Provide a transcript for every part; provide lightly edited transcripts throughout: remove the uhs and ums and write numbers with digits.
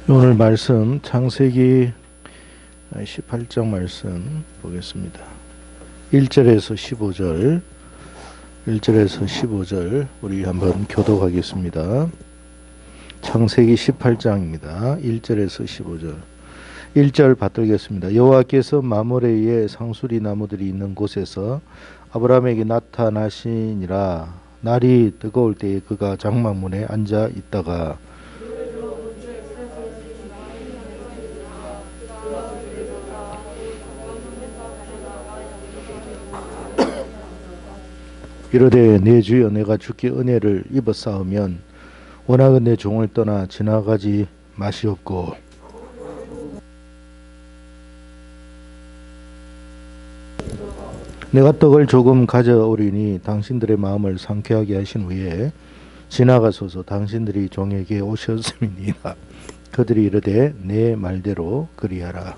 오늘 말씀 창세기 18장 말씀 보겠습니다. 1절에서 15절 1절에서 15절 우리 한번 교독하겠습니다. 창세기 18장입니다. 1절에서 15절 1절 받들겠습니다. 여호와께서 마므레에 상수리 나무들이 있는 곳에서 아브라함에게 나타나시니라. 날이 뜨거울 때에 그가 장막문에 앉아 있다가 이르되 내 주여 내가 주께 은혜를 입었사오면 원하건 내 종을 떠나 지나가지 마시옵고 내가 떡을 조금 가져오리니 당신들의 마음을 상쾌하게 하신 후에 지나가소서. 당신들이 종에게 오셨음이니라. 그들이 이르되 내 말대로 그리하라.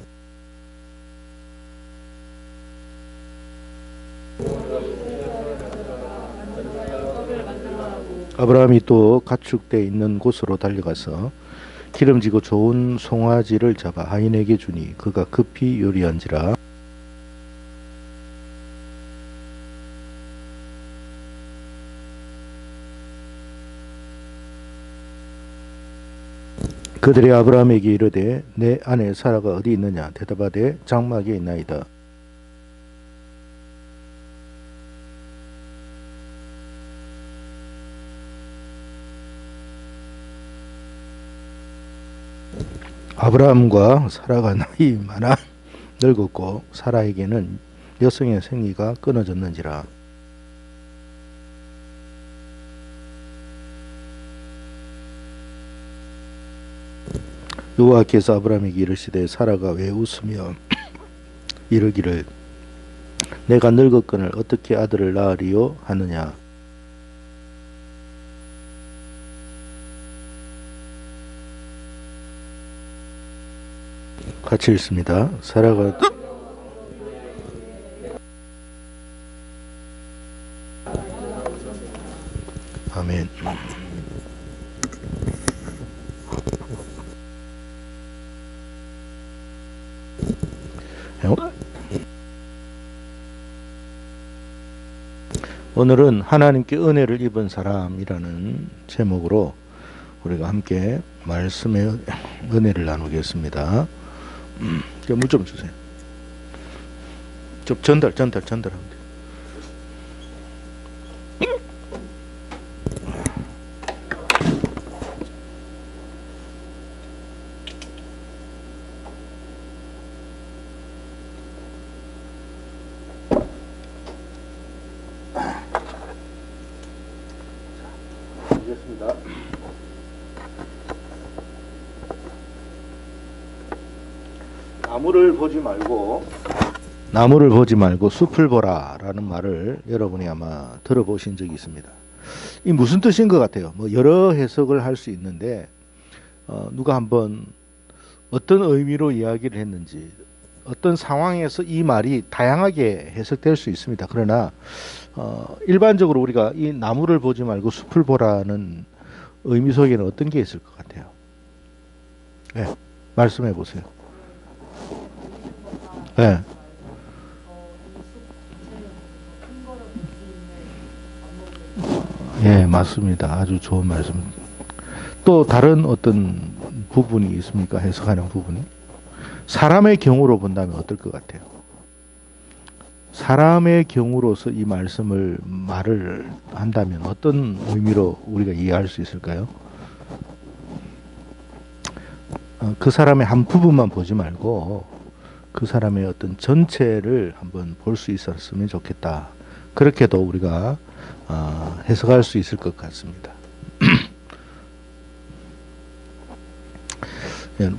아브라함이 또 가축대 있는 곳으로 달려가서 기름지고 좋은 송아지를 잡아 하인에게 주니 그가 급히 요리한지라. 그들이 아브라함에게 이르되 내 아내 사라가 어디 있느냐. 대답하되 장막에 있나이다. 아브라함과 사라가 나이 많아 늙었고 사라에게는 여성의 생리가 끊어졌는지라. 여호와께서 아브라함에게 이르시되 사라가 왜 웃으며 이르기를 내가 늙었거늘 어떻게 아들을 낳으리요 하느냐. 같이 읽습니다. 사라가 아멘. 오늘은 하나님께 은혜를 입은 사람이라는 제목으로 우리가 함께 말씀의 은혜를 나누겠습니다. 물 좀 주세요. 좀 전달하면 돼요. 알겠습니다. 나무를 보지 말고 숲을 보라라는 말을 여러분이 아마 들어보신 적이 있습니다. 이 무슨 뜻인 것 같아요. 뭐 여러 해석을 할 수 있는데 누가 한번 어떤 의미로 이야기를 했는지 어떤 상황에서 이 말이 다양하게 해석될 수 있습니다. 그러나 일반적으로 우리가 이 나무를 보지 말고 숲을 보라는 의미 속에는 어떤 게 있을 것 같아요? 네, 말씀해 보세요. 네. 예, 맞습니다. 아주 좋은 말씀. 또 다른 어떤 부분이 있습니까? 해석하는 부분이? 사람의 경우로 본다면 어떨 것 같아요? 사람의 경우로서 이 말을 한다면 어떤 의미로 우리가 이해할 수 있을까요? 그 사람의 한 부분만 보지 말고 그 사람의 어떤 전체를 한번 볼 수 있었으면 좋겠다. 그렇게도 우리가 해석할 수 있을 것 같습니다.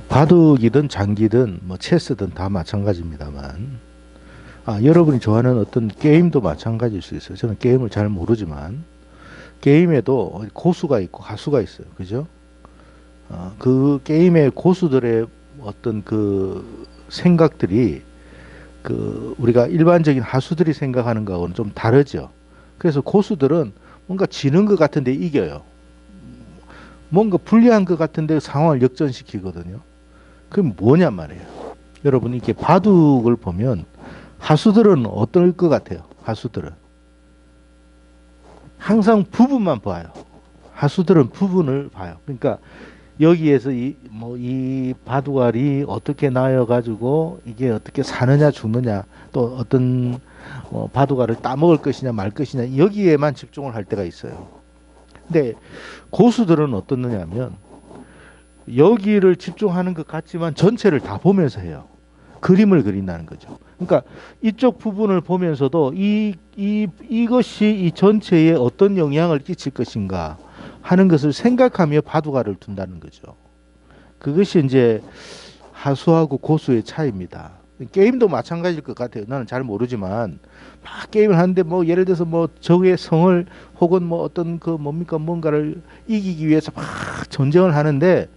바둑이든 장기든 뭐 체스든 다 마찬가지입니다만 여러분이 좋아하는 어떤 게임도 마찬가지일 수 있어요. 저는 게임을 잘 모르지만 게임에도 고수가 있고 하수가 있어요. 그죠? 그 게임의 고수들의 어떤 그 생각들이 그 우리가 일반적인 하수들이 생각하는 거하고는 좀 다르죠. 그래서 고수들은 뭔가 지는 것 같은데 이겨요. 뭔가 불리한 것 같은데 상황을 역전시키거든요. 그게 뭐냐 말이에요. 여러분 이렇게 바둑을 보면 하수들은 어떨 것 같아요? 하수들은 항상 부분만 봐요. 하수들은 부분을 봐요. 그러니까 여기에서 이 바둑알이 어떻게 나여가지고 이게 어떻게 사느냐 죽느냐 또 어떤 바둑알을 따먹을 것이냐 말 것이냐 여기에만 집중을 할 때가 있어요. 근데 고수들은 어떻느냐면 여기를 집중하는 것 같지만 전체를 다 보면서 해요. 그림을 그린다는 거죠. 그러니까 이쪽 부분을 보면서도 이것이 이 전체에 어떤 영향을 끼칠 것인가 하는 것을 생각하며 바둑알을 둔다는 거죠. 그것이 이제 하수하고 고수의 차이입니다. 게임도 마찬가지일 것 같아요. 나는 잘 모르지만 막 게임을 하는데 뭐 예를 들어서 뭐 적의 성을 혹은 뭐 어떤 그 뭡니까 뭔가를 이기기 위해서 막 전쟁을 하는데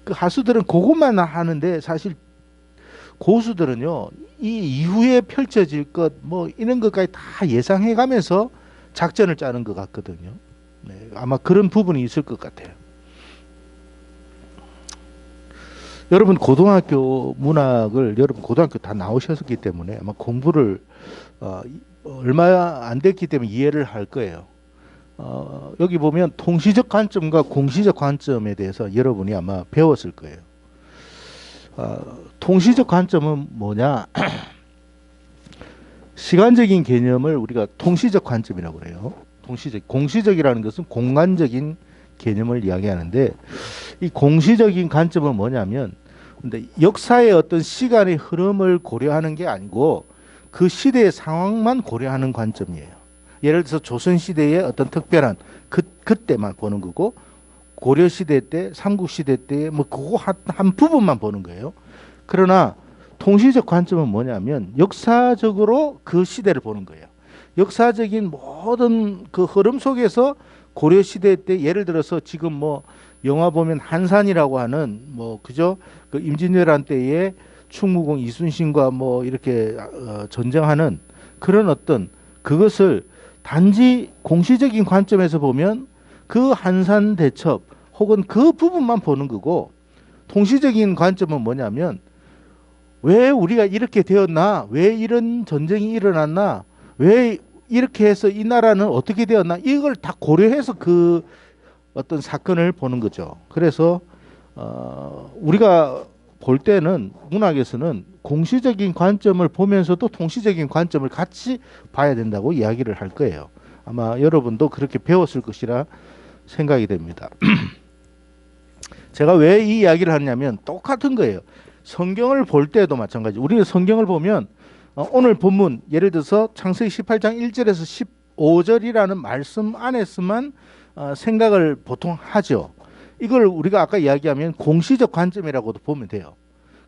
그 하수들은 그것만 하는데 사실 고수들은요 이 이후에 펼쳐질 것 뭐 이런 것까지 다 예상해 가면서 작전을 짜는 것 같거든요. 네, 아마 그런 부분이 있을 것 같아요. 여러분 고등학교 문학을 여러분 고등학교 다 나오셨기 때문에 아마 공부를 얼마 안 됐기 때문에 이해를 할 거예요. 여기 보면 통시적 관점과 공시적 관점에 대해서 여러분이 아마 배웠을 거예요. 통시적 관점은 뭐냐? 시간적인 개념을 우리가 통시적 관점이라고 그래요. 공시적이라는 것은 공간적인 개념을 이야기하는데 이 공시적인 관점은 뭐냐면 근데 역사의 어떤 시간의 흐름을 고려하는 게 아니고 그 시대의 상황만 고려하는 관점이에요. 예를 들어서 조선 시대의 어떤 특별한 그때만 보는 거고 고려 시대 때, 삼국 시대 때 뭐 그거 한 부분만 보는 거예요. 그러나 통시적 관점은 뭐냐면 역사적으로 그 시대를 보는 거예요. 역사적인 모든 그 흐름 속에서 고려 시대 때 예를 들어서 지금 뭐 영화 보면 한산이라고 하는 뭐 그죠? 그 임진왜란 때에 충무공 이순신과 뭐 이렇게 전쟁하는 그런 어떤 그것을 단지 공시적인 관점에서 보면 그 한산 대첩 혹은 그 부분만 보는 거고 통시적인 관점은 뭐냐면 왜 우리가 이렇게 되었나? 왜 이런 전쟁이 일어났나? 왜 이렇게 해서 이 나라는 어떻게 되었나? 이걸 다 고려해서 그 어떤 사건을 보는 거죠. 그래서 우리가 볼 때는 문학에서는 공시적인 관점을 보면서도 통시적인 관점을 같이 봐야 된다고 이야기를 할 거예요. 아마 여러분도 그렇게 배웠을 것이라 생각이 됩니다. 제가 왜 이 이야기를 하냐면 똑같은 거예요. 성경을 볼 때도 마찬가지. 우리는 성경을 보면 오늘 본문 예를 들어서 창세기 18장 1절에서 15절이라는 말씀 안에서만 생각을 보통 하죠. 이걸 우리가 아까 이야기하면 공시적 관점이라고도 보면 돼요.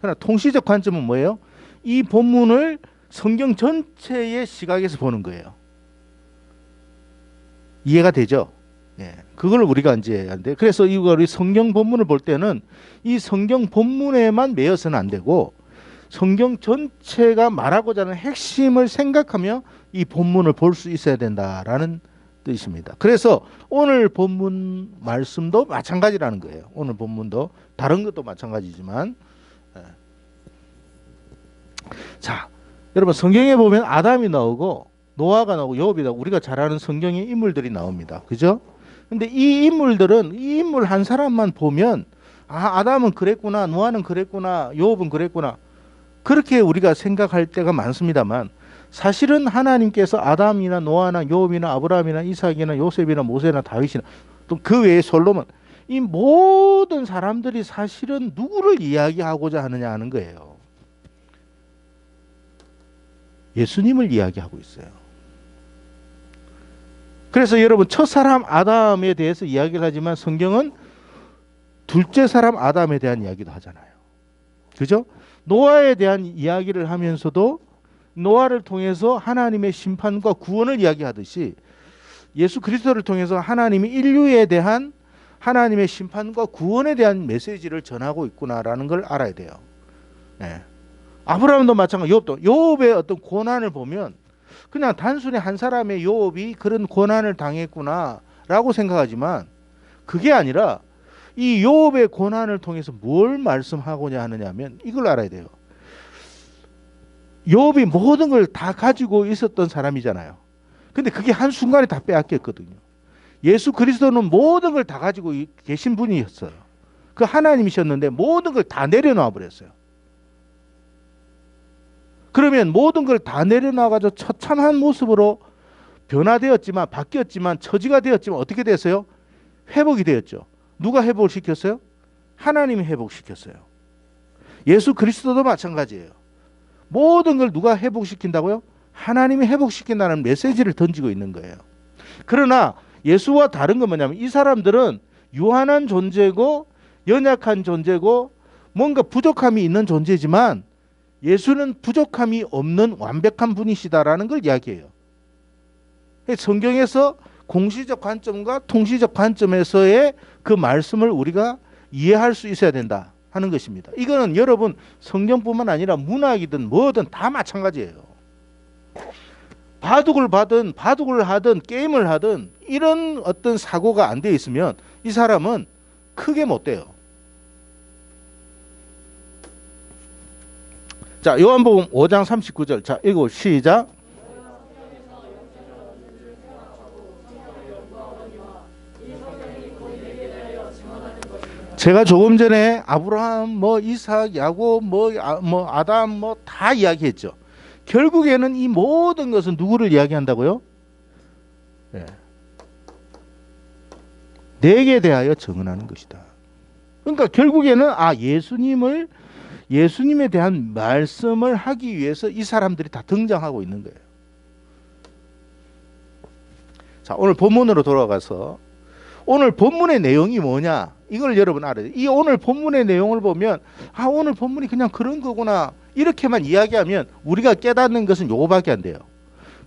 그러나 통시적 관점은 뭐예요? 이 본문을 성경 전체의 시각에서 보는 거예요. 이해가 되죠? 예, 그걸 우리가 이제 하는데 그래서 이걸 성경 본문을 볼 때는 이 성경 본문에만 매여서는 안 되고 성경 전체가 말하고자 하는 핵심을 생각하며 이 본문을 볼 수 있어야 된다라는 뜻입니다. 그래서 오늘 본문 말씀도 마찬가지라는 거예요. 오늘 본문도 다른 것도 마찬가지지만 자, 여러분 성경에 보면 아담이 나오고 노아가 나오고 욥이 나오고 우리가 잘 아는 성경의 인물들이 나옵니다. 그죠? 근데 이 인물들은 이 인물 한 사람만 보면 아담은 그랬구나, 노아는 그랬구나, 욥은 그랬구나 그렇게 우리가 생각할 때가 많습니다만 사실은 하나님께서 아담이나 노아나 욥이나 아브라함이나 이삭이나 요셉이나 모세나 다윗이나 또 그 외에 솔로몬 이 모든 사람들이 사실은 누구를 이야기하고자 하느냐 하는 거예요. 예수님을 이야기하고 있어요. 그래서 여러분 첫사람 아담에 대해서 이야기를 하지만 성경은 둘째 사람 아담에 대한 이야기도 하잖아요. 그죠? 노아에 대한 이야기를 하면서도 노아를 통해서 하나님의 심판과 구원을 이야기하듯이 예수 그리스도를 통해서 하나님이 인류에 대한 하나님의 심판과 구원에 대한 메시지를 전하고 있구나라는 걸 알아야 돼요. 네. 아브라함도 마찬가지, 욥의 어떤 고난을 보면 그냥 단순히 한 사람의 욥이 그런 고난을 당했구나라고 생각하지만 그게 아니라 이 욥의 고난을 통해서 뭘 말씀하고자 하느냐면 이걸 알아야 돼요. 욥이 모든 걸 다 가지고 있었던 사람이잖아요. 근데 그게 한순간에 다 빼앗겼거든요. 예수 그리스도는 모든 걸 다 가지고 계신 분이었어요. 그 하나님이셨는데 모든 걸 다 내려놔 버렸어요. 그러면 모든 걸 다 내려놔가지고 처참한 모습으로 변화되었지만, 바뀌었지만, 처지가 되었지만 어떻게 됐어요? 회복이 되었죠. 누가 회복을 시켰어요? 하나님이 회복시켰어요. 예수 그리스도도 마찬가지예요. 모든 걸 누가 회복시킨다고요? 하나님이 회복시킨다는 메시지를 던지고 있는 거예요. 그러나 예수와 다른 건 뭐냐면 이 사람들은 유한한 존재고 연약한 존재고 뭔가 부족함이 있는 존재지만 예수는 부족함이 없는 완벽한 분이시다라는 걸 이야기해요. 성경에서 공시적 관점과 통시적 관점에서의 그 말씀을 우리가 이해할 수 있어야 된다 하는 것입니다. 이거는 여러분 성경뿐만 아니라 문학이든 뭐든 다 마찬가지예요. 바둑을 하든 게임을 하든 이런 어떤 사고가 안 돼 있으면 이 사람은 크게 못 돼요. 자, 요한복음 5장 39절. 자, 읽어 시작. 제가 조금 전에 아브라함, 뭐 이삭, 야곱, 뭐 아담, 뭐 다 이야기했죠. 결국에는 이 모든 것은 누구를 이야기한다고요? 네. 내게 대하여 증언하는 것이다. 그러니까 결국에는 예수님에 대한 말씀을 하기 위해서 이 사람들이 다 등장하고 있는 거예요. 자, 오늘 본문으로 돌아가서 오늘 본문의 내용이 뭐냐? 이걸 여러분 알아야 돼요. 이 오늘 본문의 내용을 보면 오늘 본문이 그냥 그런 거구나 이렇게만 이야기하면 우리가 깨닫는 것은 요거밖에 안 돼요.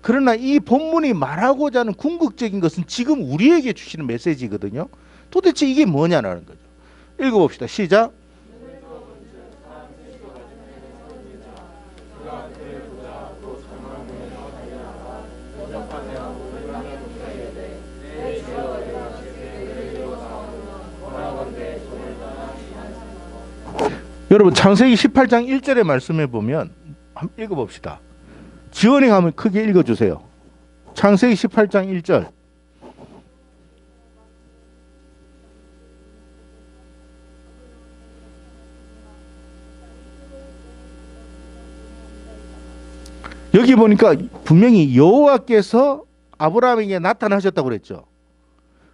그러나 이 본문이 말하고자 하는 궁극적인 것은 지금 우리에게 주시는 메시지거든요. 도대체 이게 뭐냐라는 거죠. 읽어봅시다. 시작. 여러분 창세기 18장 1절의 말씀에 보면 한번 읽어봅시다. 지원이 가면 크게 읽어주세요. 창세기 18장 1절. 여기 보니까 분명히 여호와께서 아브라함에게 나타나셨다고 그랬죠.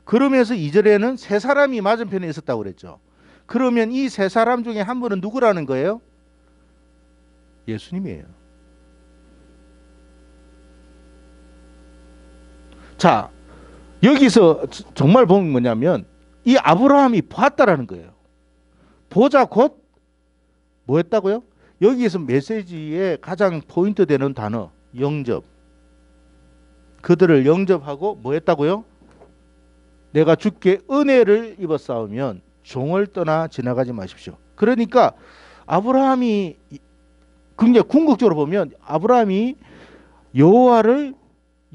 그러면서 2절에는 세 사람이 맞은편에 있었다고 그랬죠. 그러면 이 세 사람 중에 한 분은 누구라는 거예요? 예수님이에요. 자, 여기서 정말 보면 뭐냐면 이 아브라함이 보았다라는 거예요. 보자 곧 뭐 했다고요? 여기에서 메시지의 가장 포인트 되는 단어 영접. 그들을 영접하고 뭐 했다고요? 내가 주께 은혜를 입었사오면 종을 떠나 지나가지 마십시오. 그러니까 아브라함이 굉장히 궁극적으로 보면 아브라함이 여호와를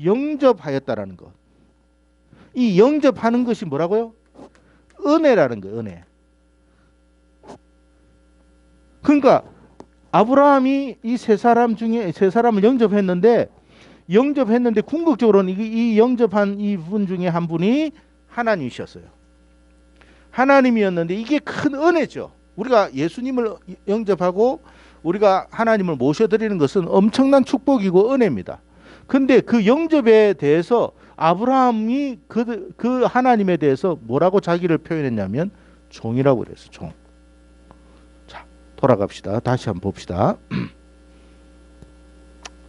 영접하였다라는 것. 이 영접하는 것이 뭐라고요? 은혜라는 거예요. 은혜. 그러니까 아브라함이 이 세 사람 중에 세 사람을 영접했는데 궁극적으로는 이 영접한 이분 중에 한 분이 하나님이셨어요. 하나님이었는데 이게 큰 은혜죠. 우리가 예수님을 영접하고 우리가 하나님을 모셔드리는 것은 엄청난 축복이고 은혜입니다. 근데 그 영접에 대해서 아브라함이 그 하나님에 대해서 뭐라고 자기를 표현했냐면 종이라고 그랬어요. 종. 자, 돌아갑시다. 다시 한번 봅시다.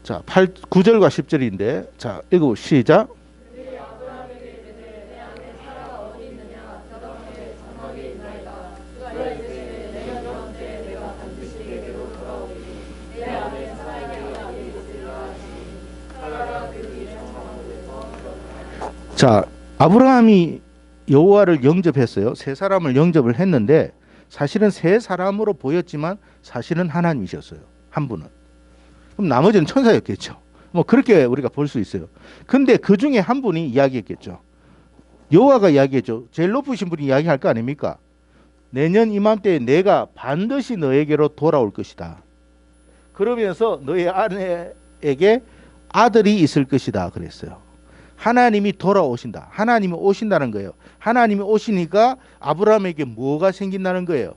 자, 9절과 10절인데 자, 읽어 시작. 자, 아브라함이 여호와를 영접했어요. 세 사람을 영접을 했는데 사실은 세 사람으로 보였지만 사실은 하나님이셨어요. 한 분은. 그럼 나머지는 천사였겠죠. 뭐 그렇게 우리가 볼 수 있어요. 근데 그 중에 한 분이 이야기했겠죠. 여호와가 이야기했죠. 제일 높으신 분이 이야기할 거 아닙니까? 내년 이맘때에 내가 반드시 너에게로 돌아올 것이다. 그러면서 너의 아내에게 아들이 있을 것이다 그랬어요. 하나님이 돌아오신다. 하나님이 오신다는 거예요. 하나님이 오시니까 아브라함에게 뭐가 생긴다는 거예요?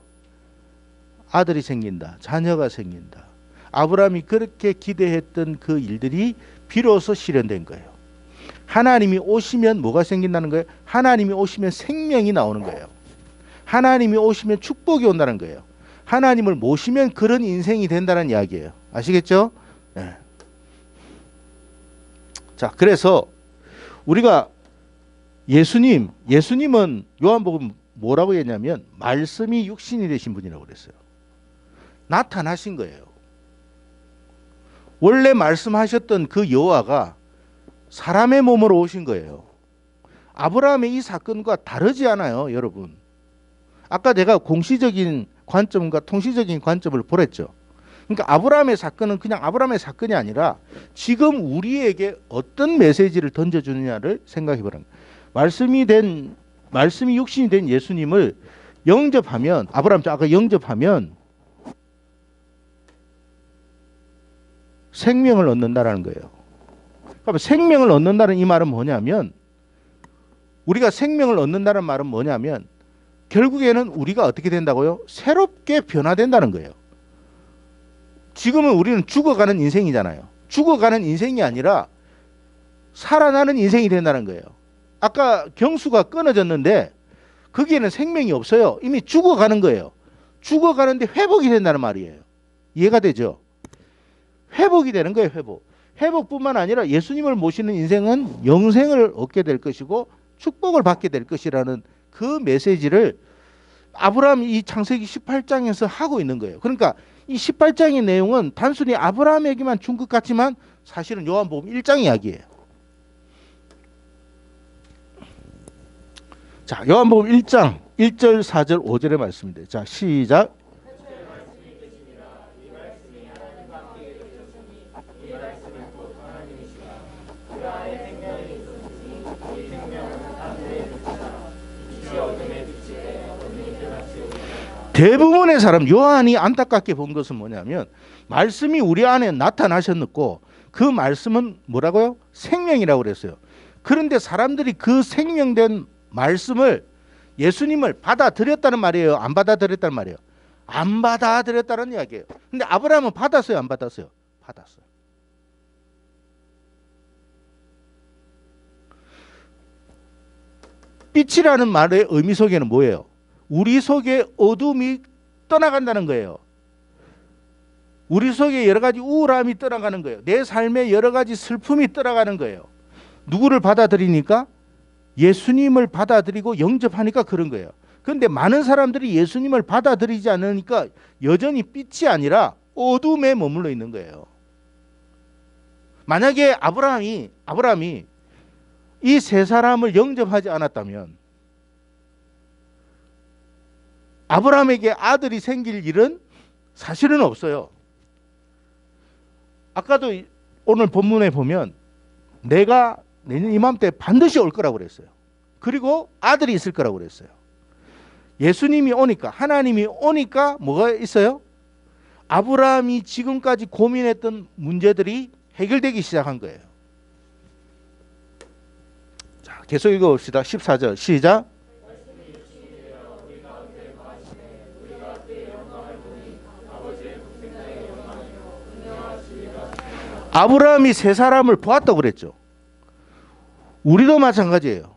아들이 생긴다. 자녀가 생긴다. 아브라함이 그렇게 기대했던 그 일들이 비로소 실현된 거예요. 하나님이 오시면 뭐가 생긴다는 거예요? 하나님이 오시면 생명이 나오는 거예요. 하나님이 오시면 축복이 온다는 거예요. 하나님을 모시면 그런 인생이 된다는 이야기예요. 아시겠죠? 네. 자, 그래서 우리가 예수님은 요한복음 뭐라고 했냐면 말씀이 육신이 되신 분이라고 그랬어요. 나타나신 거예요. 원래 말씀하셨던 그 여호와가 사람의 몸으로 오신 거예요. 아브라함의 이 사건과 다르지 않아요, 여러분. 아까 내가 공시적인 관점과 통시적인 관점을 보랬죠. 그러니까 아브라함의 사건은 그냥 아브라함의 사건이 아니라 지금 우리에게 어떤 메시지를 던져주느냐를 생각해 보라는 거예요. 말씀이 육신이 된 예수님을 영접하면, 아브라함 아까 영접하면 생명을 얻는다라는 거예요. 그러니까 생명을 얻는다는 이 말은 뭐냐면, 우리가 생명을 얻는다는 말은 뭐냐면 결국에는 우리가 어떻게 된다고요? 새롭게 변화된다는 거예요. 지금은 우리는 죽어가는 인생이잖아요. 죽어가는 인생이 아니라 살아나는 인생이 된다는 거예요. 아까 경수가 끊어졌는데 거기에는 생명이 없어요. 이미 죽어가는 거예요. 죽어가는데 회복이 된다는 말이에요. 이해가 되죠? 회복이 되는 거예요. 회복뿐만 아니라 예수님을 모시는 인생은 영생을 얻게 될 것이고 축복을 받게 될 것이라는 그 메시지를 아브라함이 이 창세기 18장에서 하고 있는 거예요. 그러니까 이 18장의 내용은 단순히 아브라함에게만 준 것 같지만 사실은 요한복음 1장 이야기예요. 자, 요한복음 1장 1절 4절 5절의 말씀인데, 자, 시작. 대부분의 사람, 요한이 안타깝게 본 것은 뭐냐면 말씀이 우리 안에 나타나셨고 그 말씀은 뭐라고요? 생명이라고 그랬어요. 그런데 사람들이 그 생명된 말씀을, 예수님을 받아들였다는 말이에요? 안 받아들였다는 말이에요? 안 받아들였다는 이야기예요. 근데 아브라함은 받았어요? 안 받았어요? 받았어요. 빛이라는 말의 의미 속에는 뭐예요? 우리 속에 어둠이 떠나간다는 거예요. 우리 속에 여러 가지 우울함이 떠나가는 거예요. 내 삶에 여러 가지 슬픔이 떠나가는 거예요. 누구를 받아들이니까? 예수님을 받아들이고 영접하니까 그런 거예요. 그런데 많은 사람들이 예수님을 받아들이지 않으니까 여전히 빛이 아니라 어둠에 머물러 있는 거예요. 만약에 아브라함이 이 세 사람을 영접하지 않았다면 아브라함에게 아들이 생길 일은 사실은 없어요. 아까도 오늘 본문에 보면 내가 내년 이맘때 반드시 올 거라고 그랬어요. 그리고 아들이 있을 거라고 그랬어요. 예수님이 오니까, 하나님이 오니까 뭐가 있어요? 아브라함이 지금까지 고민했던 문제들이 해결되기 시작한 거예요. 자, 계속 읽어봅시다. 14절 시작. 아브라함이 세 사람을 보았다고 그랬죠. 우리도 마찬가지예요.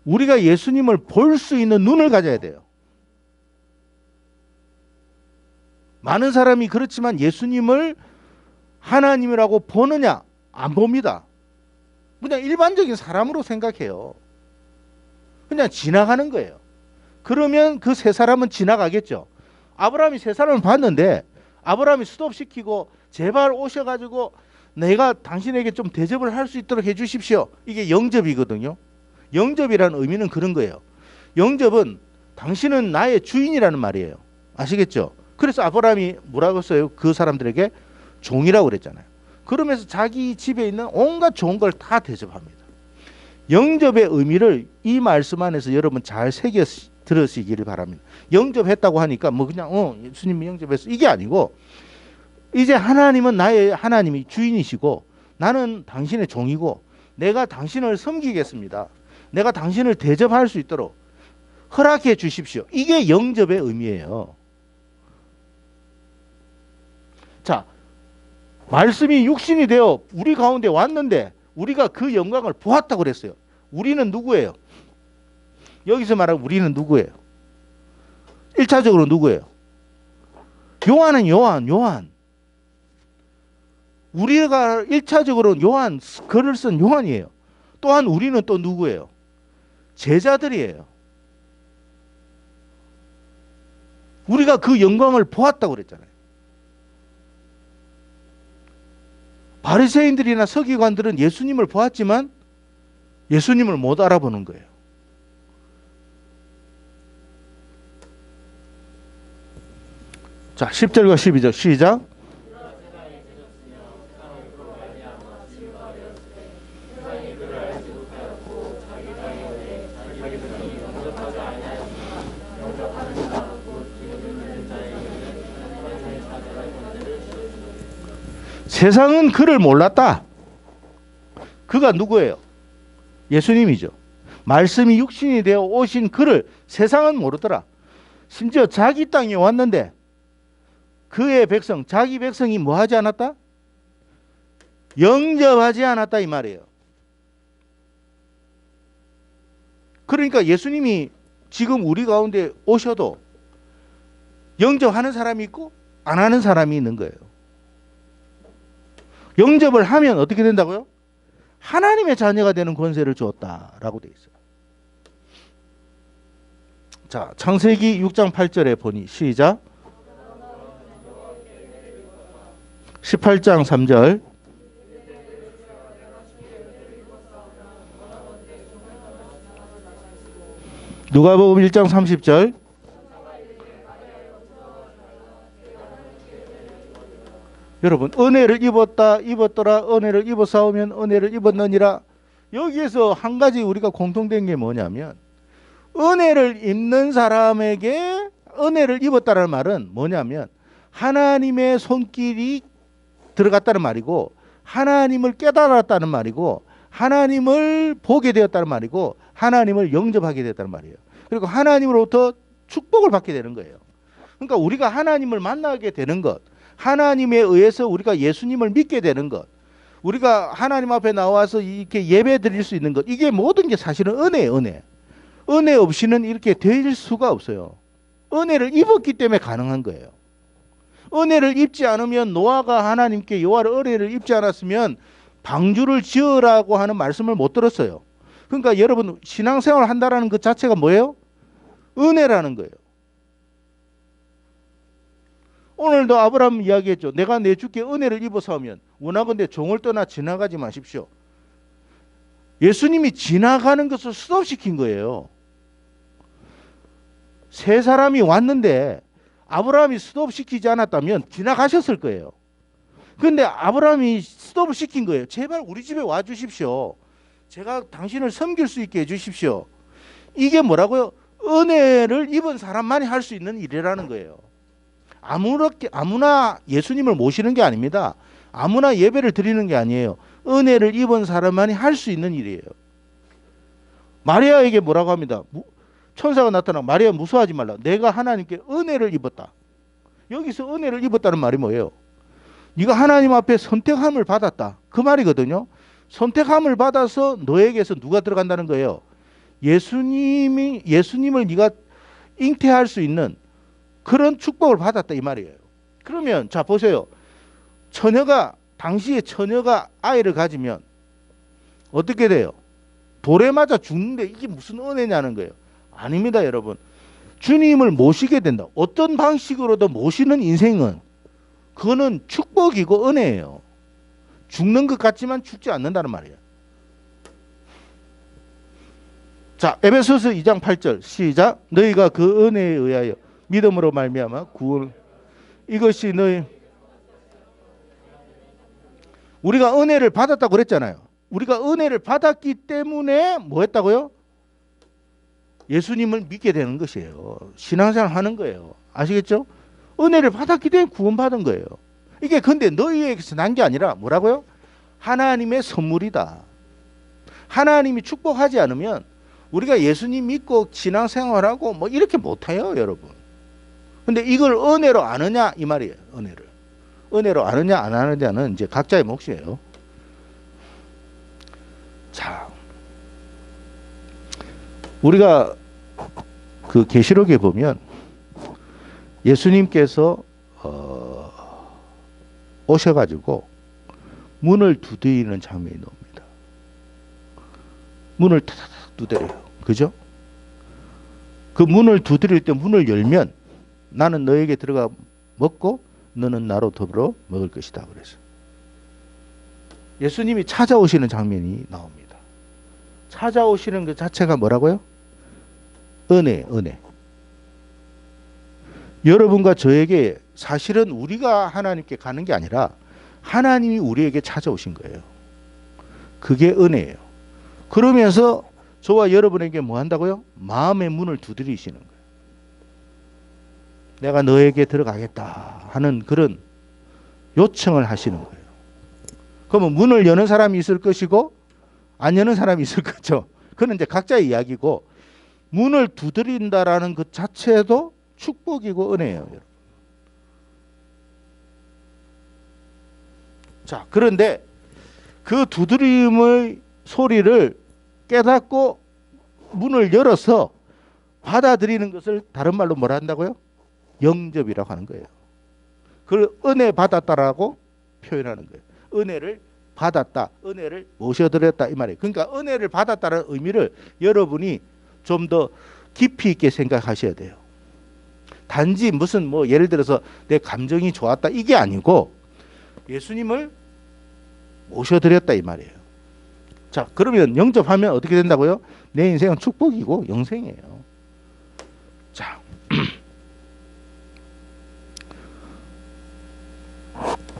우리가 예수님을 볼 수 있는 눈을 가져야 돼요. 많은 사람이 그렇지만 예수님을 하나님이라고 보느냐? 안 봅니다. 그냥 일반적인 사람으로 생각해요. 그냥 지나가는 거예요. 그러면 그 세 사람은 지나가겠죠. 아브라함이 세 사람을 봤는데 아브라함이 스톱시키고 제발 오셔가지고 내가 당신에게 좀 대접을 할 수 있도록 해주십시오. 이게 영접이거든요. 영접이라는 의미는 그런 거예요. 영접은 당신은 나의 주인이라는 말이에요. 아시겠죠? 그래서 아브라함이 뭐라고 써요? 그 사람들에게 종이라고 그랬잖아요. 그러면서 자기 집에 있는 온갖 좋은 걸 다 대접합니다. 영접의 의미를 이 말씀 안에서 여러분 잘 들으시기를 바랍니다. 영접했다고 하니까 뭐 그냥 예수님이 영접했어 이게 아니고, 이제 하나님은 나의 하나님이 주인이시고 나는 당신의 종이고 내가 당신을 섬기겠습니다. 내가 당신을 대접할 수 있도록 허락해 주십시오. 이게 영접의 의미예요. 자, 말씀이 육신이 되어 우리 가운데 왔는데 우리가 그 영광을 보았다고 그랬어요. 우리는 누구예요? 여기서 말하는 우리는 누구예요? 1차적으로 누구예요? 요한은 요한. 우리가 1차적으로 요한, 글을 쓴 요한이에요. 또한 우리는 또 누구예요? 제자들이에요. 우리가 그 영광을 보았다고 그랬잖아요. 바리새인들이나 서기관들은 예수님을 보았지만 예수님을 못 알아보는 거예요. 자, 10절과 12절 시작. 세상은 그를 몰랐다. 그가 누구예요? 예수님이죠. 말씀이 육신이 되어 오신 그를 세상은 모르더라. 심지어 자기 땅에 왔는데 그의 백성, 자기 백성이 뭐 하지 않았다? 영접하지 않았다 이 말이에요. 그러니까 예수님이 지금 우리 가운데 오셔도 영접하는 사람이 있고 안 하는 사람이 있는 거예요. 영접을 하면 어떻게 된다고요? 하나님의 자녀가 되는 권세를 주었다라고 되어 있어요. 자, 창세기 6장 8절에 보니 시작. 18장 3절. 누가복음 1장 30절. 여러분, 은혜를 입었더라, 은혜를 입어싸우면 은혜를 입었느니라. 여기에서 한 가지 우리가 공통된 게 뭐냐면, 은혜를 입는 사람에게 은혜를 입었다는 말은 뭐냐면 하나님의 손길이 들어갔다는 말이고, 하나님을 깨달았다는 말이고, 하나님을 보게 되었다는 말이고, 하나님을 영접하게 되었다는 말이에요. 그리고 하나님으로부터 축복을 받게 되는 거예요. 그러니까 우리가 하나님을 만나게 되는 것, 하나님에 의해서 우리가 예수님을 믿게 되는 것, 우리가 하나님 앞에 나와서 이렇게 예배 드릴 수 있는 것, 이게 모든 게 사실은 은혜예요. 은혜 없이는 이렇게 될 수가 없어요. 은혜를 입었기 때문에 가능한 거예요. 은혜를 입지 않으면, 노아가 하나님께 여호와의 은혜를 입지 않았으면 방주를 지으라고 하는 말씀을 못 들었어요. 그러니까 여러분, 신앙생활을 한다라는 것 자체가 뭐예요? 은혜라는 거예요. 오늘도 아브라함 이야기했죠. 내가 내 주께 은혜를 입어서 하면 원하건대 종을 떠나 지나가지 마십시오. 예수님이 지나가는 것을 스톱시킨 거예요. 세 사람이 왔는데 아브라함이 스톱시키지 않았다면 지나가셨을 거예요. 그런데 아브라함이 스톱을 시킨 거예요. 제발 우리 집에 와 주십시오. 제가 당신을 섬길 수 있게 해 주십시오. 이게 뭐라고요? 은혜를 입은 사람만이 할 수 있는 일이라는 거예요. 아무나 예수님을 모시는 게 아닙니다. 아무나 예배를 드리는 게 아니에요. 은혜를 입은 사람만이 할 수 있는 일이에요. 마리아에게 뭐라고 합니다. 천사가 나타나 마리아 무서워하지 말라. 내가 하나님께 은혜를 입었다. 여기서 은혜를 입었다는 말이 뭐예요? 네가 하나님 앞에 선택함을 받았다. 그 말이거든요. 선택함을 받아서 너에게서 누가 들어간다는 거예요? 예수님을 네가 잉태할 수 있는 그런 축복을 받았다 이 말이에요. 그러면 자 보세요. 당시에 처녀가 아이를 가지면 어떻게 돼요? 돌에 맞아 죽는데 이게 무슨 은혜냐는 거예요. 아닙니다, 여러분. 주님을 모시게 된다. 어떤 방식으로도 모시는 인생은 그거는 축복이고 은혜예요. 죽는 것 같지만 죽지 않는다는 말이에요. 자, 에베소서 2장 8절 시작. 너희가 그 은혜에 의하여 믿음으로 말미암아 구원, 이것이 우리가 은혜를 받았다고 그랬잖아요. 우리가 은혜를 받았기 때문에 뭐 했다고요? 예수님을 믿게 되는 것이에요. 신앙생활 하는 거예요. 아시겠죠? 은혜를 받았기 때문에 구원받은 거예요. 이게 근데 너희에게서 난 게 아니라 뭐라고요? 하나님의 선물이다. 하나님이 축복하지 않으면 우리가 예수님 믿고 신앙생활하고 뭐 이렇게 못해요, 여러분. 근데 이걸 은혜로 아느냐 이 말이에요. 은혜로 아느냐 안 아느냐는 이제 각자의 몫이에요. 자, 우리가 그 계시록에 보면 예수님께서 오셔가지고 문을 두드리는 장면이 나옵니다. 문을 타닥 두드려요. 그죠? 그 문을 두드릴 때 문을 열면 나는 너에게 들어가 먹고 너는 나로 더불어 먹을 것이다. 그래서 예수님이 찾아오시는 장면이 나옵니다. 찾아오시는 그 자체가 뭐라고요? 은혜. 여러분과 저에게 사실은 우리가 하나님께 가는 게 아니라 하나님이 우리에게 찾아오신 거예요. 그게 은혜예요. 그러면서 저와 여러분에게 뭐 한다고요? 마음의 문을 두드리시는 거예요. 내가 너에게 들어가겠다 하는 그런 요청을 하시는 거예요. 그러면 문을 여는 사람이 있을 것이고 안 여는 사람이 있을 거죠. 그건 이제 각자의 이야기고 문을 두드린다라는 그 자체도 축복이고 은혜예요. 여러분. 자, 그런데 그 두드림의 소리를 깨닫고 문을 열어서 받아들이는 것을 다른 말로 뭐라 한다고요? 영접이라고 하는 거예요. 그걸 은혜 받았다라고 표현하는 거예요. 은혜를 받았다, 은혜를 모셔드렸다 이 말이에요. 그러니까 은혜를 받았다는 의미를 여러분이 좀 더 깊이 있게 생각하셔야 돼요. 단지 무슨 뭐 예를 들어서 내 감정이 좋았다 이게 아니고 예수님을 모셔드렸다 이 말이에요. 자, 그러면 영접하면 어떻게 된다고요? 내 인생은 축복이고 영생이에요. 자,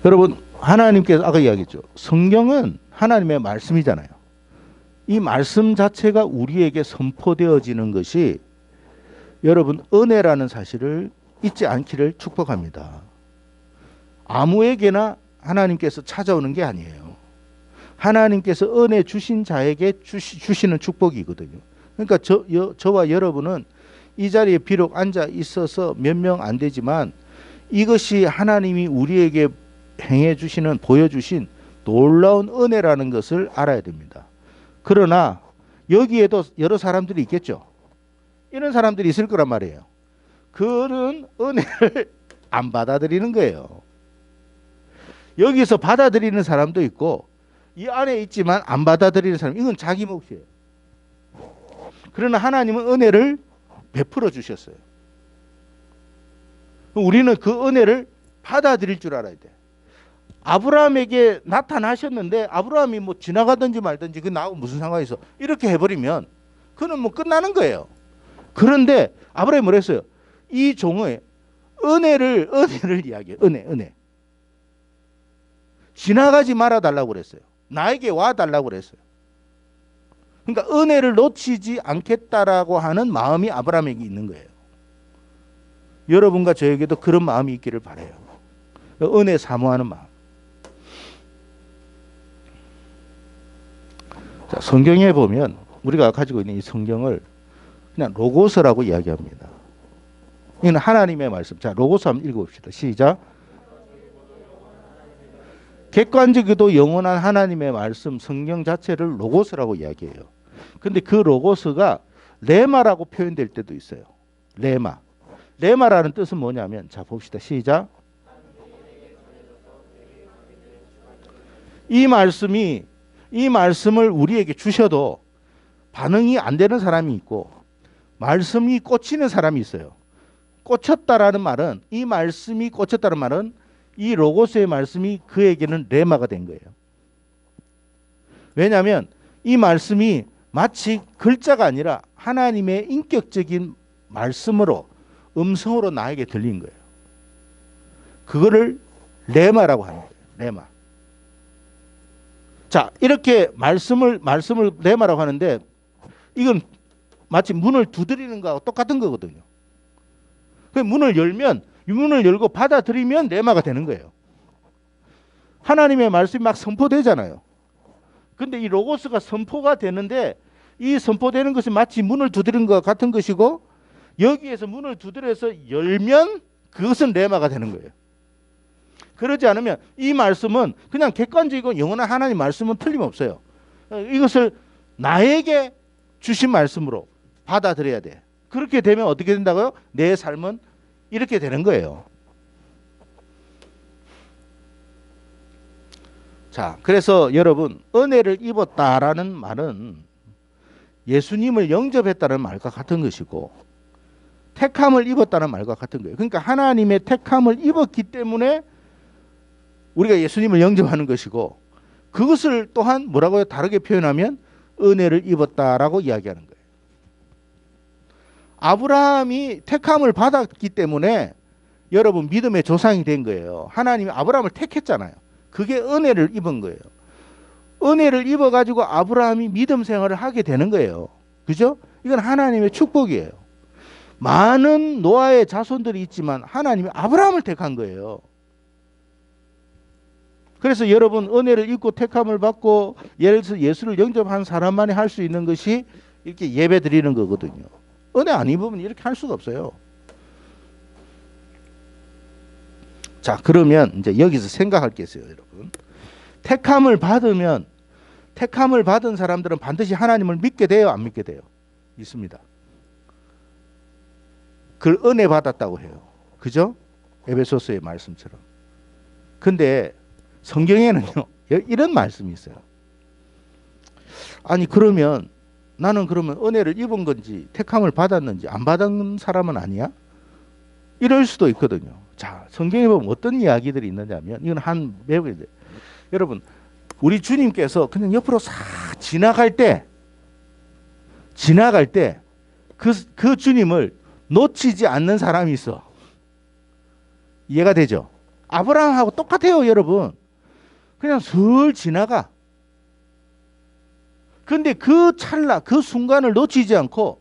여러분 하나님께서 아까 이야기했죠. 성경은 하나님의 말씀이잖아요. 이 말씀 자체가 우리에게 선포되어지는 것이 여러분 은혜라는 사실을 잊지 않기를 축복합니다. 아무에게나 하나님께서 찾아오는 게 아니에요. 하나님께서 은혜 주신 자에게 주시는 축복이거든요. 그러니까 저와 여러분은 이 자리에 비록 앉아 있어서 몇 명 안 되지만 이것이 하나님이 우리에게 행해 주시는 보여주신 놀라운 은혜라는 것을 알아야 됩니다. 그러나 여기에도 여러 사람들이 있겠죠. 이런 사람들이 있을 거란 말이에요. 그는 은혜를 안 받아들이는 거예요. 여기서 받아들이는 사람도 있고 이 안에 있지만 안 받아들이는 사람, 이건 자기 몫이에요. 그러나 하나님은 은혜를 베풀어 주셨어요. 우리는 그 은혜를 받아들일 줄 알아야 돼. 아브라함에게 나타나셨는데 아브라함이 뭐 지나가든지 말든지 그 나하고 무슨 상관이 있어? 이렇게 해버리면 그는 뭐 끝나는 거예요. 그런데 아브라함이 뭐라 했어요? 이 종의 은혜를 이야기해요. 은혜. 지나가지 말아 달라고 그랬어요. 나에게 와 달라고 그랬어요. 그러니까 은혜를 놓치지 않겠다라고 하는 마음이 아브라함에게 있는 거예요. 여러분과 저에게도 그런 마음이 있기를 바라요. 은혜 사모하는 마음. 자, 성경에 보면 우리가 가지고 있는 이 성경을 그냥 로고스라고 이야기합니다. 이건 하나님의 말씀. 자, 로고스 한번 읽어봅시다. 시작. 객관적이도 영원한 하나님의 말씀, 성경 자체를 로고스라고 이야기해요. 근데 그 로고스가 레마라고 표현될 때도 있어요. 레마라는 뜻은 뭐냐면, 자 봅시다. 시작. 이 말씀을 우리에게 주셔도 반응이 안 되는 사람이 있고 말씀이 꽂히는 사람이 있어요. 꽂혔다라는 말은, 이 말씀이 꽂혔다는 말은 이 로고스의 말씀이 그에게는 레마가 된 거예요. 왜냐하면 이 말씀이 마치 글자가 아니라 하나님의 인격적인 말씀으로, 음성으로 나에게 들린 거예요. 그거를 레마라고 하는 거예요. 레마. 자, 이렇게 말씀을 레마라고 하는데, 이건 마치 문을 두드리는 거하고 똑같은 거거든요. 그 문을 열면, 문을 열고 받아들이면 레마가 되는 거예요. 하나님의 말씀이 막 선포되잖아요. 근데 이 로고스가 선포가 되는데 이 선포되는 것이 마치 문을 두드리는 것과 같은 것이고, 여기에서 문을 두드려서 열면 그것은 레마가 되는 거예요. 그러지 않으면 이 말씀은 그냥 객관적이고 영원한 하나님 말씀은 틀림없어요. 이것을 나에게 주신 말씀으로 받아들여야 돼. 그렇게 되면 어떻게 된다고요? 내 삶은 이렇게 되는 거예요. 자, 그래서 여러분, 은혜를 입었다라는 말은 예수님을 영접했다는 말과 같은 것이고, 택함을 입었다는 말과 같은 거예요. 그러니까 하나님의 택함을 입었기 때문에 우리가 예수님을 영접하는 것이고, 그것을 또한 뭐라고요? 다르게 표현하면 은혜를 입었다라고 이야기하는 거예요. 아브라함이 택함을 받았기 때문에 여러분 믿음의 조상이 된 거예요. 하나님이 아브라함을 택했잖아요. 그게 은혜를 입은 거예요. 은혜를 입어가지고 아브라함이 믿음 생활을 하게 되는 거예요. 그죠? 이건 하나님의 축복이에요. 많은 노아의 자손들이 있지만 하나님이 아브라함을 택한 거예요. 그래서 여러분 은혜를 입고 택함을 받고 예를 들어서 예수를 영접한 사람만이 할 수 있는 것이 이렇게 예배 드리는 거거든요. 은혜 안 입으면 이렇게 할 수가 없어요. 자, 그러면 이제 여기서 생각할 게 있어요, 여러분. 택함을 받으면 택함을 받은 사람들은 반드시 하나님을 믿게 돼요, 안 믿게 돼요? 믿습니다. 그 은혜 받았다고 해요. 그죠? 에베소서의 말씀처럼. 근데 성경에는요, 이런 말씀이 있어요. 아니, 그러면 나는 그러면 은혜를 입은 건지 택함을 받았는지 안 받은 사람은 아니야? 이럴 수도 있거든요. 자, 성경에 보면 어떤 이야기들이 있느냐면, 이건 한 배우게 돼요. 여러분, 우리 주님께서 그냥 옆으로 싹 지나갈 때 그 주님을 놓치지 않는 사람이 있어. 이해가 되죠? 아브라함하고 똑같아요, 여러분. 그냥 슬 지나가. 근데 그 찰나, 그 순간을 놓치지 않고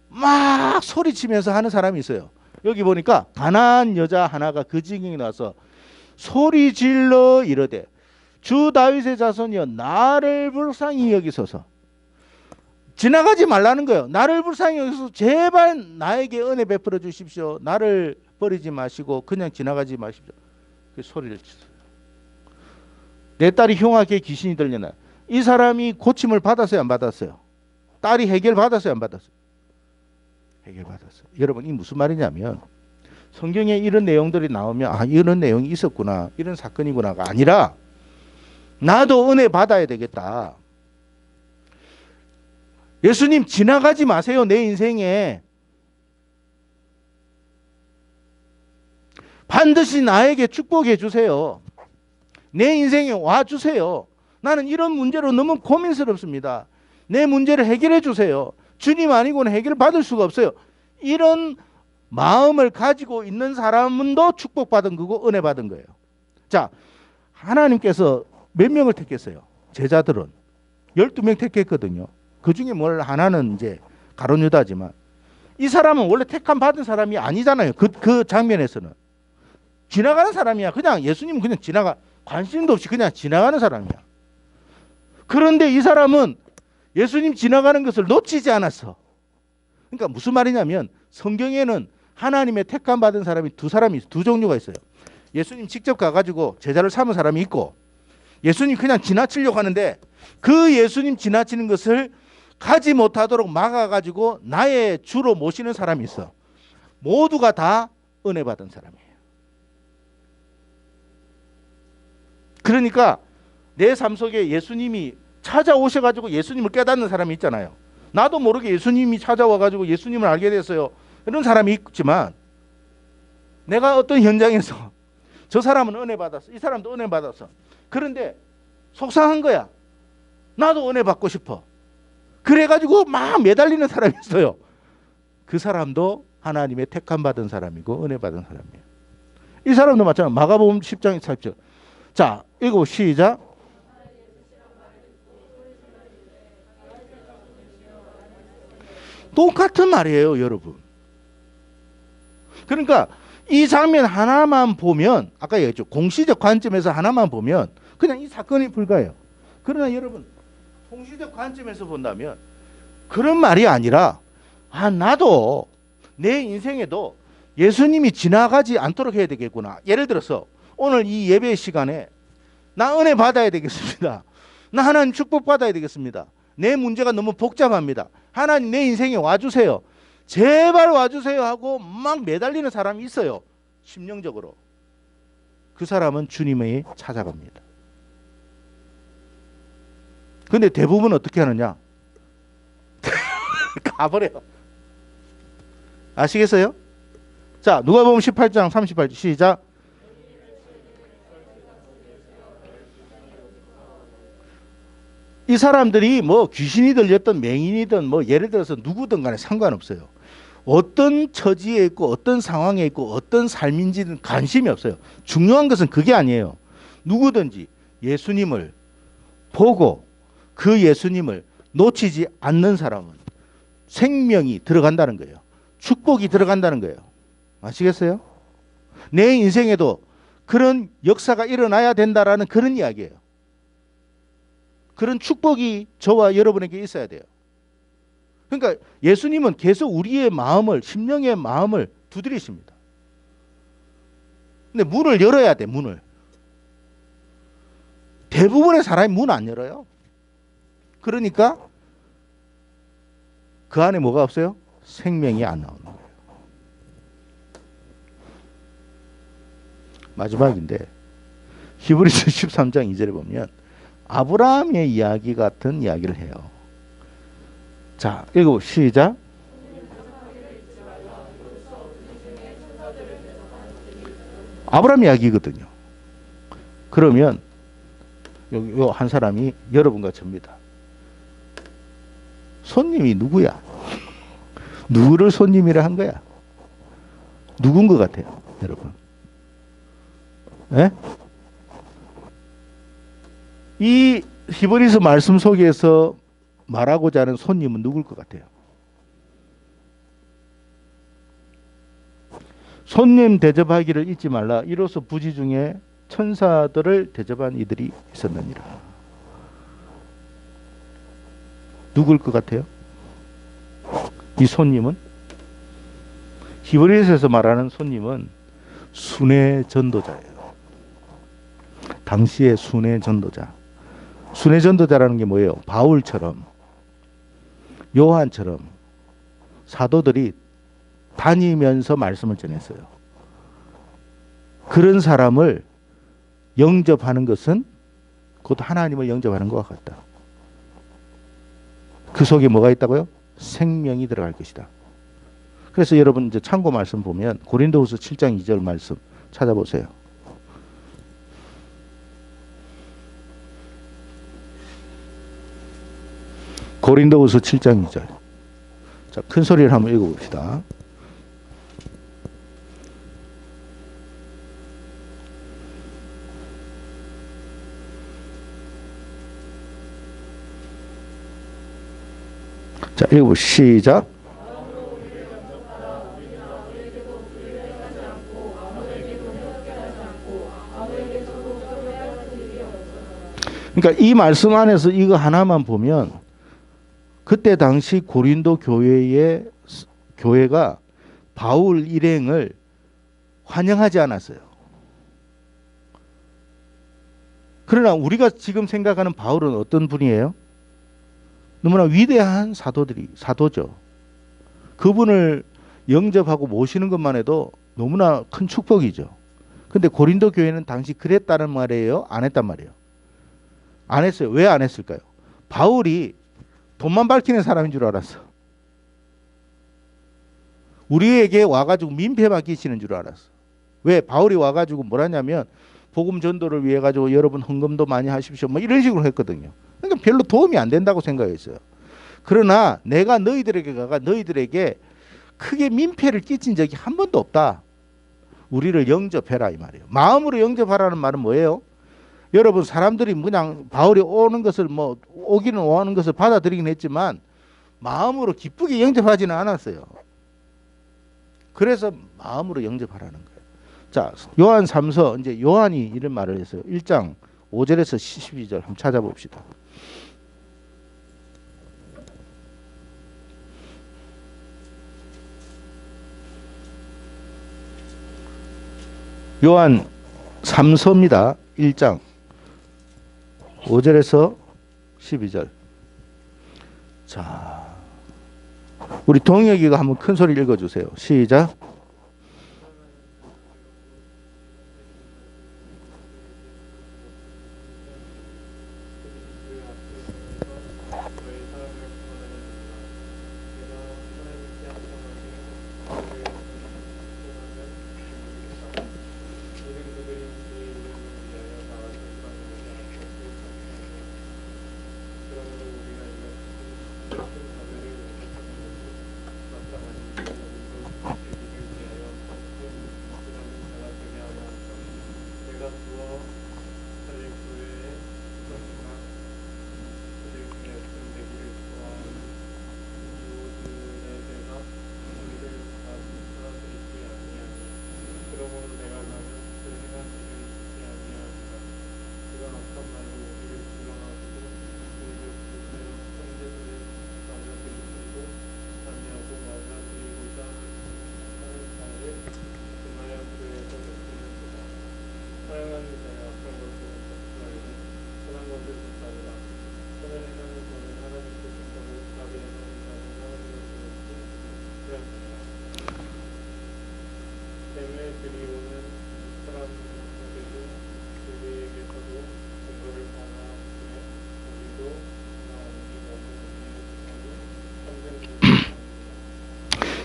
막 소리치면서 하는 사람이 있어요. 여기 보니까 가나안 여자 하나가 그 지경에 나와서 소리 질러 이르되 주 다윗의 자손이여 나를 불쌍히 여기소서. 지나가지 말라는 거예요. 나를 불쌍히 여기소서. 제발 나에게 은혜 베풀어 주십시오. 나를 버리지 마시고 그냥 지나가지 마십시오. 그 소리를 치세요. 내 딸이 흉하게 귀신이 들려나. 이 사람이 고침을 받았어요, 안 받았어요? 딸이 해결 받았어요, 안 받았어요? 해결 받았어요. 여러분, 이 무슨 말이냐면 성경에 이런 내용들이 나오면 아, 이런 내용이 있었구나, 이런 사건이구나가 아니라 나도 은혜 받아야 되겠다. 예수님 지나가지 마세요, 내 인생에. 반드시 나에게 축복해 주세요. 내 인생에 와 주세요. 나는 이런 문제로 너무 고민스럽습니다. 내 문제를 해결해 주세요. 주님 아니고는 해결 받을 수가 없어요. 이런 마음을 가지고 있는 사람은도 축복받은 거고 은혜 받은 거예요. 자, 하나님께서 몇 명을 택했어요? 제자들은 12명 택했거든요. 그 중에 뭘 하나는 이제 가룟 유다지만 이 사람은 원래 택함 받은 사람이 아니잖아요. 그 장면에서는 지나가는 사람이야. 그냥 예수님은 그냥 관심도 없이 그냥 지나가는 사람이야. 그런데 이 사람은 예수님 지나가는 것을 놓치지 않았어. 그러니까 무슨 말이냐면 성경에는 하나님의 택함 받은 사람이 두 종류가 있어요. 예수님 직접 가가지고 제자를 삼은 사람이 있고, 예수님 그냥 지나치려고 하는데 그 예수님 지나치는 것을 가지 못하도록 막아가지고 나의 주로 모시는 사람이 있어. 모두가 다 은혜 받은 사람이에요. 그러니까 내 삶 속에 예수님이 찾아오셔가지고 예수님을 깨닫는 사람이 있잖아요. 나도 모르게 예수님이 찾아와가지고 예수님을 알게 됐어요. 이런 사람이 있지만 내가 어떤 현장에서 저 사람은 은혜 받았어, 이 사람도 은혜 받았어. 그런데 속상한 거야. 나도 은혜 받고 싶어. 그래가지고 막 매달리는 사람이 있어요. 그 사람도 하나님의 택함 받은 사람이고 은혜 받은 사람이에요. 이 사람도 마찬가지로 마가복음 10장 4절. 자, 읽고 시작. 똑같은 말이에요, 여러분. 그러니까 이 장면 하나만 보면, 아까 얘기했죠. 공시적 관점에서 하나만 보면 그냥 이 사건이 불가해요. 그러나 여러분, 통시적 관점에서 본다면 그런 말이 아니라, 나도 내 인생에도 예수님이 지나가지 않도록 해야 되겠구나. 예를 들어서 오늘 이 예배 시간에 나 은혜 받아야 되겠습니다. 나 하나님 축복 받아야 되겠습니다. 내 문제가 너무 복잡합니다. 하나님 내 인생에 와주세요. 제발 와주세요 하고 막 매달리는 사람이 있어요. 심령적으로. 그 사람은 주님이 찾아갑니다. 근데 대부분 어떻게 하느냐? 가버려요. 아시겠어요? 자, 누가복음 18장 38절 시작. 이 사람들이 뭐 귀신이 들렸던 맹인이든 뭐 예를 들어서 누구든 간에 상관없어요. 어떤 처지에 있고 어떤 상황에 있고 어떤 삶인지는 관심이 없어요. 중요한 것은 그게 아니에요. 누구든지 예수님을 보고 그 예수님을 놓치지 않는 사람은 생명이 들어간다는 거예요. 축복이 들어간다는 거예요. 아시겠어요? 내 인생에도 그런 역사가 일어나야 된다라는 그런 이야기예요. 그런 축복이 저와 여러분에게 있어야 돼요. 그러니까 예수님은 계속 우리의 마음을, 심령의 마음을 두드리십니다. 근데 문을 열어야 돼, 문을. 대부분의 사람이 문 안 열어요. 그러니까 그 안에 뭐가 없어요? 생명이 안 나오는 거예요. 마지막인데 히브리서 13장 2절에 보면 아브라함의 이야기 같은 이야기를 해요. 자, 읽어 시작. 아브라함 이야기거든요. 그러면 요 한 사람이 여러분과 접니다. 손님이 누구야? 누구를 손님이라 한 거야? 누군 것 같아요, 여러분? 예? 이 히브리서 말씀 속에서 말하고자 하는 손님은 누굴 것 같아요? 손님 대접하기를 잊지 말라. 이로써 부지 중에 천사들을 대접한 이들이 있었느니라. 누굴 것 같아요? 이 손님은? 히브리서에서 말하는 손님은 순회 전도자예요. 당시의 순회 전도자. 순회 전도자라는 게 뭐예요? 바울처럼, 요한처럼 사도들이 다니면서 말씀을 전했어요. 그런 사람을 영접하는 것은 곧 하나님을 영접하는 것과 같다. 그 속에 뭐가 있다고요? 생명이 들어갈 것이다. 그래서 여러분 이제 참고 말씀 보면 고린도후서 7장 2절 말씀 찾아보세요. 고린도후서 7장 2절. 자, 큰 소리를 한번 읽어봅시다. 자, 읽어보 시작. 그러니까 이 말씀 안에서 이거 하나만 보면 그때 당시 고린도 교회가 바울 일행을 환영하지 않았어요. 그러나 우리가 지금 생각하는 바울은 어떤 분이에요? 너무나 위대한 사도죠. 그분을 영접하고 모시는 것만 해도 너무나 큰 축복이죠. 근데 고린도 교회는 당시 그랬다는 말이에요? 안 했단 말이에요? 안 했어요. 왜 안 했을까요? 바울이 돈만 밝히는 사람인 줄 알았어. 우리에게 와가지고 민폐 맡기시는 줄 알았어. 왜? 바울이 와가지고 뭐라냐면 복음 전도를 위해 가지고 여러분 헌금도 많이 하십시오. 뭐 이런 식으로 했거든요. 그러니까 별로 도움이 안 된다고 생각했어요. 그러나 내가 너희들에게 가가 너희들에게 크게 민폐를 끼친 적이 한 번도 없다. 우리를 영접해라 이 말이에요. 마음으로 영접하라는 말은 뭐예요? 여러분 사람들이 그냥 바울이 오는 것을 뭐 오기는 오는 것을 받아들이긴 했지만 마음으로 기쁘게 영접하지는 않았어요. 그래서 마음으로 영접하라는 거예요. 자, 요한 3서 이제 요한이 이런 말을 했어요. 1장 5절에서 12절 한번 찾아봅시다. 요한 3서입니다. 1장 5절에서 12절. 자, 우리 동혁이가 한번 큰 소리 읽어주세요. 시작.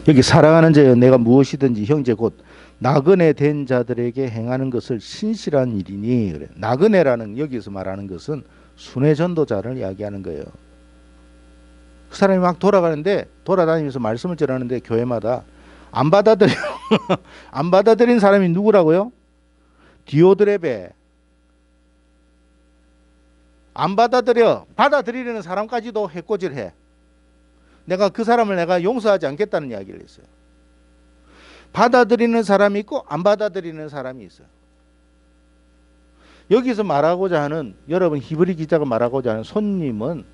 여기 사랑하는 자여 내가 무엇이든지 형제 곧 나그네 된 자들에게 행하는 것을 신실한 일이니 그래. 나그네라는 여기서 말하는 것은 순회 전도자를 이야기하는 거예요. 그 사람이 막 돌아가는데 돌아다니면서 말씀을 전하는데 교회마다 안 받아들여. 안 받아들인 사람이 누구라고요? 디오드레베. 안 받아들여. 받아들이려는 사람까지도 해코지를 해. 내가 그 사람을 내가 용서하지 않겠다는 이야기를 했어요. 받아들이는 사람이 있고 안 받아들이는 사람이 있어요. 여기서 말하고자 하는 여러분 히브리 기자가 말하고자 하는 손님은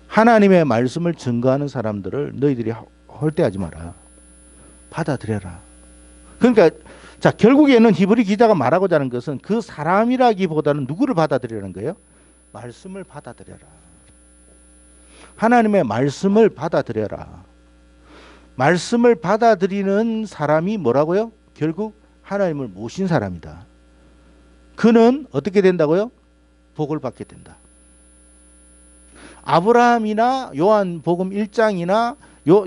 하나님의 말씀을 증거하는 사람들을 너희들이 홀대하지 마라. 받아들여라. 그러니까 자 결국에는 히브리 기자가 말하고자 하는 것은 그 사람이라기보다는 누구를 받아들이라는 거예요? 말씀을 받아들여라. 하나님의 말씀을 받아들여라. 말씀을 받아들이는 사람이 뭐라고요? 결국 하나님을 모신 사람이다. 그는 어떻게 된다고요? 복을 받게 된다. 아브라함이나 요한복음 1장이나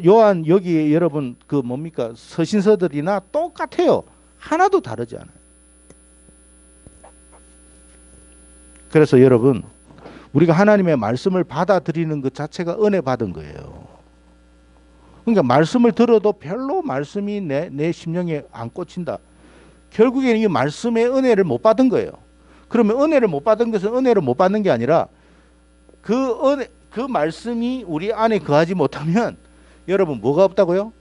요한 여기 여러분 그 뭡니까 서신서들이나 똑같아요. 하나도 다르지 않아요. 그래서 여러분 우리가 하나님의 말씀을 받아들이는 것 자체가 은혜 받은 거예요. 그러니까 말씀을 들어도 별로 말씀이 내 심령에 안 꽂힌다. 결국에는 이 말씀의 은혜를 못 받은 거예요. 그러면 은혜를 못 받은 것은 은혜를 못 받는 게 아니라 그 말씀이 우리 안에 거하지 못하면 여러분 뭐가 없다고요?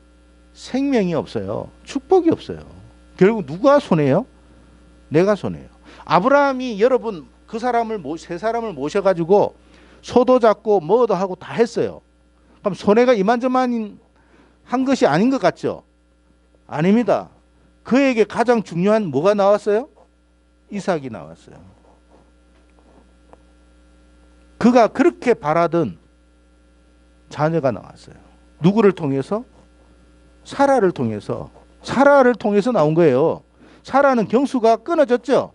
생명이 없어요. 축복이 없어요. 결국 누가 손해요? 내가 손해요. 아브라함이 여러분 그 사람을 세 사람을 모셔가지고 소도 잡고 뭐도 하고 다 했어요. 그럼 손해가 이만저만 한 것이 아닌 것 같죠? 아닙니다. 그에게 가장 중요한 뭐가 나왔어요? 이삭이 나왔어요. 그가 그렇게 바라던 자녀가 나왔어요. 누구를 통해서? 사라를 통해서. 사라를 통해서 나온 거예요. 사라는 경수가 끊어졌죠.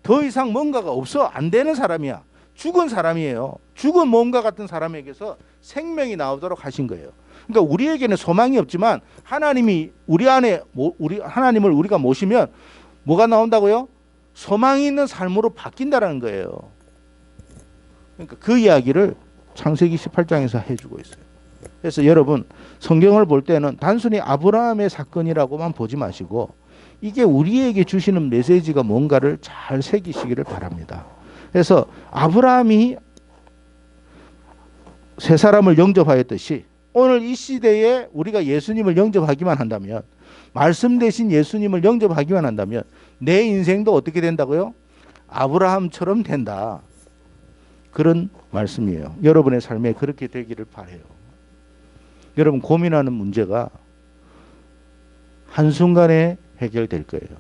더 이상 뭔가가 없어. 안 되는 사람이야. 죽은 사람이에요. 죽은 몸과 같은 사람에게서 생명이 나오도록 하신 거예요. 그러니까 우리에게는 소망이 없지만 하나님이 우리 안에 하나님을 우리가 모시면 뭐가 나온다고요? 소망이 있는 삶으로 바뀐다라는 거예요. 그러니까 그 이야기를 창세기 18장에서 해주고 있어요. 그래서 여러분 성경을 볼 때는 단순히 아브라함의 사건이라고만 보지 마시고 이게 우리에게 주시는 메시지가 뭔가를 잘 새기시기를 바랍니다. 그래서 아브라함이 세 사람을 영접하였듯이 오늘 이 시대에 우리가 예수님을 영접하기만 한다면, 말씀 대신 예수님을 영접하기만 한다면 내 인생도 어떻게 된다고요? 아브라함처럼 된다. 그런 말씀이에요. 여러분의 삶에 그렇게 되기를 바라요. 여러분 고민하는 문제가 한순간에 해결될 거예요.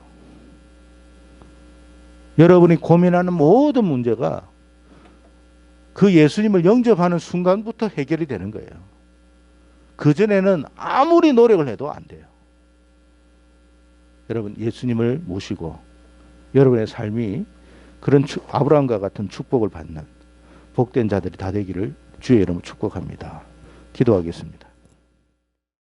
여러분이 고민하는 모든 문제가 그 예수님을 영접하는 순간부터 해결이 되는 거예요. 그전에는 아무리 노력을 해도 안 돼요. 여러분 예수님을 모시고 여러분의 삶이 그런 아브라함과 같은 축복을 받는 복된 자들이 다 되기를 주의 이름으로 축복합니다. 기도하겠습니다.